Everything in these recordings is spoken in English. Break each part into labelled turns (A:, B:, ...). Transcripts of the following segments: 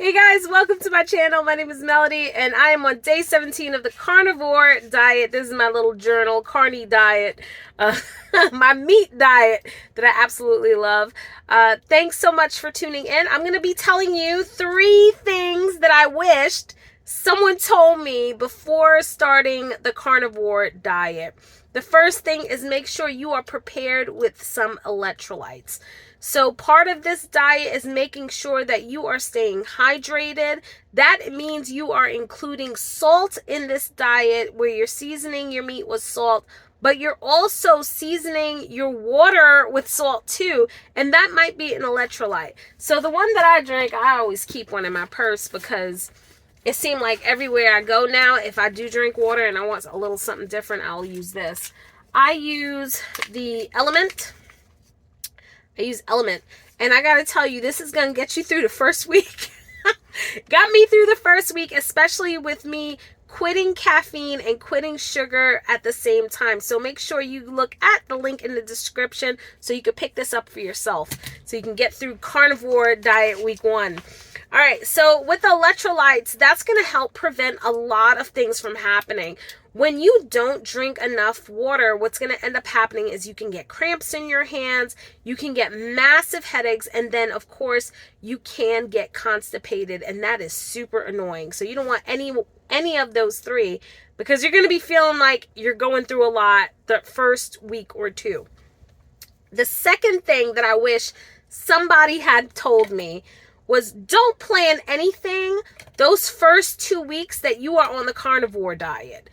A: Hey guys, welcome to my channel. My name is Melody and I am on day 17 of the carnivore diet. This is my little journal, carny diet, my meat diet that I absolutely love. Thanks so much for tuning in. I'm going to be telling you 3 things that I wished someone told me before starting the carnivore diet. The first thing is make sure you are prepared with some electrolytes. So part of this diet is making sure that you are staying hydrated. That means you are including salt in this diet where you're seasoning your meat with salt, but you're also seasoning your water with salt too, and that might be an electrolyte. So the one that I drink, I always keep one in my purse because it seemed like everywhere I go now, if I do drink water and I want a little something different, I'll use this. I use Element, and I gotta tell you, this is gonna get you through the first week. Got me through the first week, especially with me quitting caffeine and quitting sugar at the same time. So make sure you look at the link in the description so you can pick this up for yourself, so you can get through carnivore diet week 1. All right, so with the electrolytes, that's going to help prevent a lot of things from happening. When you don't drink enough water, what's going to end up happening is you can get cramps in your hands, you can get massive headaches, and then, of course, you can get constipated, and that is super annoying. So you don't want any of those 3 because you're going to be feeling like you're going through a lot the first week or 2. The second thing that I wish somebody had told me was don't plan anything those first 2 weeks that you are on the carnivore diet.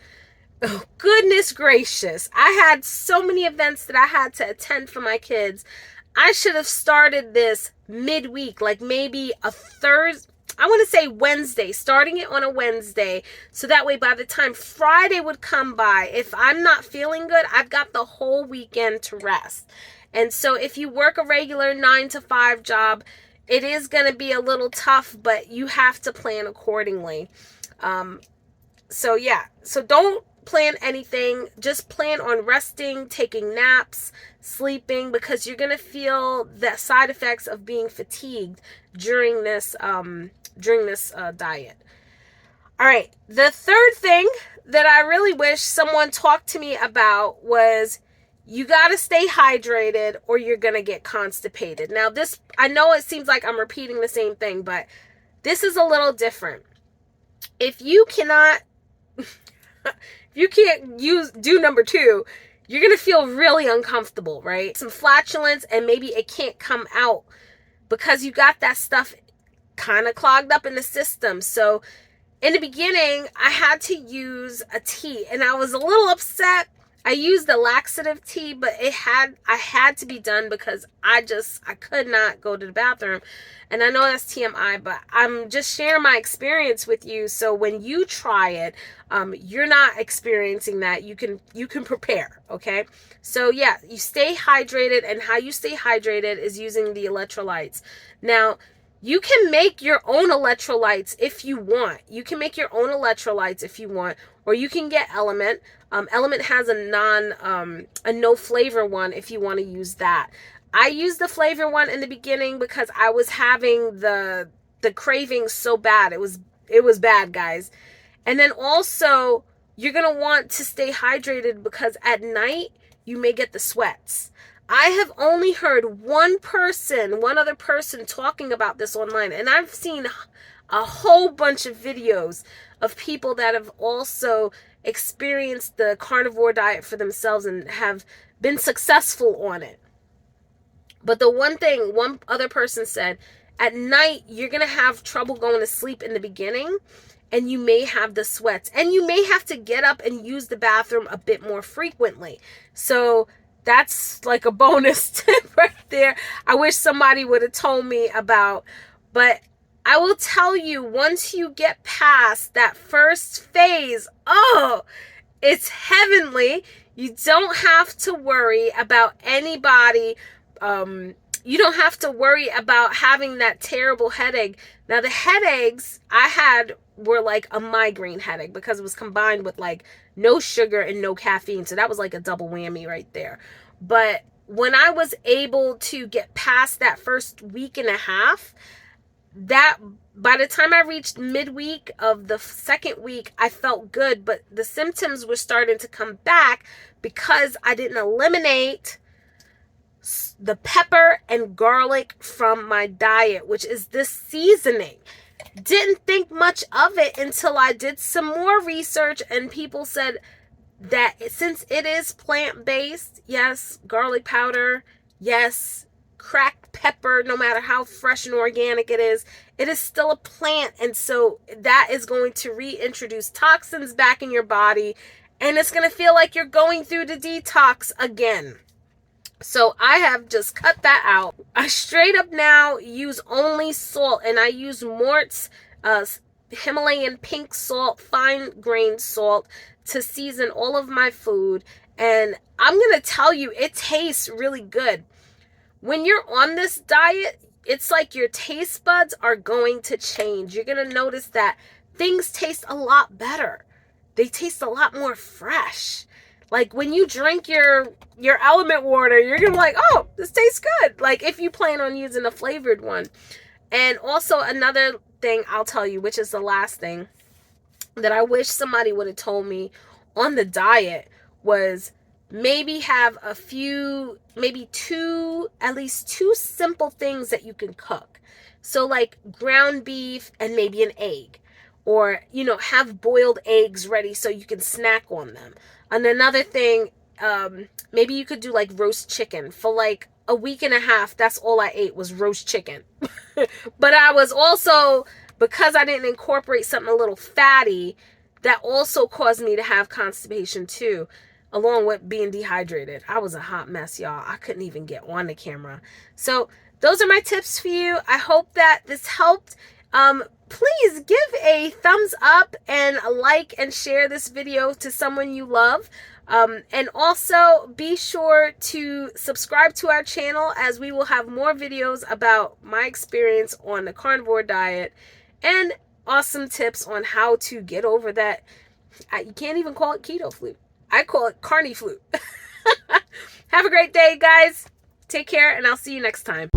A: Oh, goodness gracious. I had so many events that I had to attend for my kids. I should have started this midweek, like maybe a Thursday. I want to say Wednesday, starting it on a Wednesday. So that way by the time Friday would come by, if I'm not feeling good, I've got the whole weekend to rest. And so if you work a regular 9 to 5 job, it is going to be a little tough, but you have to plan accordingly. So don't plan anything. Just plan on resting, taking naps, sleeping, because you're going to feel the side effects of being fatigued during this diet. All right. The third thing that I really wish someone talked to me about was you got to stay hydrated or you're going to get constipated. Now this, I know it seems like I'm repeating the same thing, but this is a little different. If you cannot, if you can't do number 2, you're going to feel really uncomfortable, right? Some flatulence, and maybe it can't come out because you got that stuff kind of clogged up in the system. So in the beginning, I had to use a tea, and I was a little upset. I used the laxative tea, but I had to be done because I could not go to the bathroom. And I know that's TMI, but I'm just sharing my experience with you. So when you try it, you're not experiencing that. You can prepare. Okay. So yeah, you stay hydrated, and how you stay hydrated is using the electrolytes. Now, you can make your own electrolytes if you want. You can make your own electrolytes if you want, or you can get Element. Element has a no flavor one if you want to use that. I used the flavor one in the beginning because I was having the cravings so bad. It was bad, guys. And then also, you're going to want to stay hydrated because at night you may get the sweats. I have only heard one other person talking about this online, and I've seen a whole bunch of videos of people that have also experienced the carnivore diet for themselves and have been successful on it. But the one thing one other person said, at night you're going to have trouble going to sleep in the beginning, and you may have the sweats, and you may have to get up and use the bathroom a bit more frequently. So that's like a bonus tip right there. I wish somebody would have told me about, but I will tell you, once you get past that first phase, oh, it's heavenly. You don't have to worry about anybody. You don't have to worry about having that terrible headache. Now, the headaches I had were like a migraine headache because it was combined with like no sugar and no caffeine. So that was like a double whammy right there. But when I was able to get past that first week and a half, that by the time I reached midweek of the second week, I felt good, but the symptoms were starting to come back because I didn't eliminate the pepper and garlic from my diet, which is this seasoning. Didn't think much of it until I did some more research, and people said that since it is plant-based, yes, garlic powder, yes, cracked pepper, no matter how fresh and organic it is still a plant. And so that is going to reintroduce toxins back in your body, and it's going to feel like you're going through the detox again. So I have just cut that out. I straight up now use only salt, and I use Mort's Himalayan pink salt, fine grained salt, to season all of my food. And I'm going to tell you, it tastes really good. When you're on this diet, it's like your taste buds are going to change. You're going to notice that things taste a lot better. They taste a lot more fresh. Like when you drink your element water, you're going to be like, oh, this tastes good. Like if you plan on using a flavored one. And also another thing I'll tell you, which is the last thing that I wish somebody would have told me on the diet, was maybe have a few, maybe at least two simple things that you can cook. So like ground beef and maybe an egg, or, have boiled eggs ready so you can snack on them. And another thing, maybe you could do like roast chicken. For like a week and a half, that's all I ate was roast chicken. But I was also, because I didn't incorporate something a little fatty, that also caused me to have constipation too, along with being dehydrated. I was a hot mess, y'all. I couldn't even get on the camera. So those are my tips for you. I hope that this helped. Please give a thumbs up and a like and share this video to someone you love. And also be sure to subscribe to our channel, as we will have more videos about my experience on the carnivore diet and awesome tips on how to get over that. You can't even call it keto flu. I call it carny flu. Have a great day, guys. Take care, and I'll see you next time.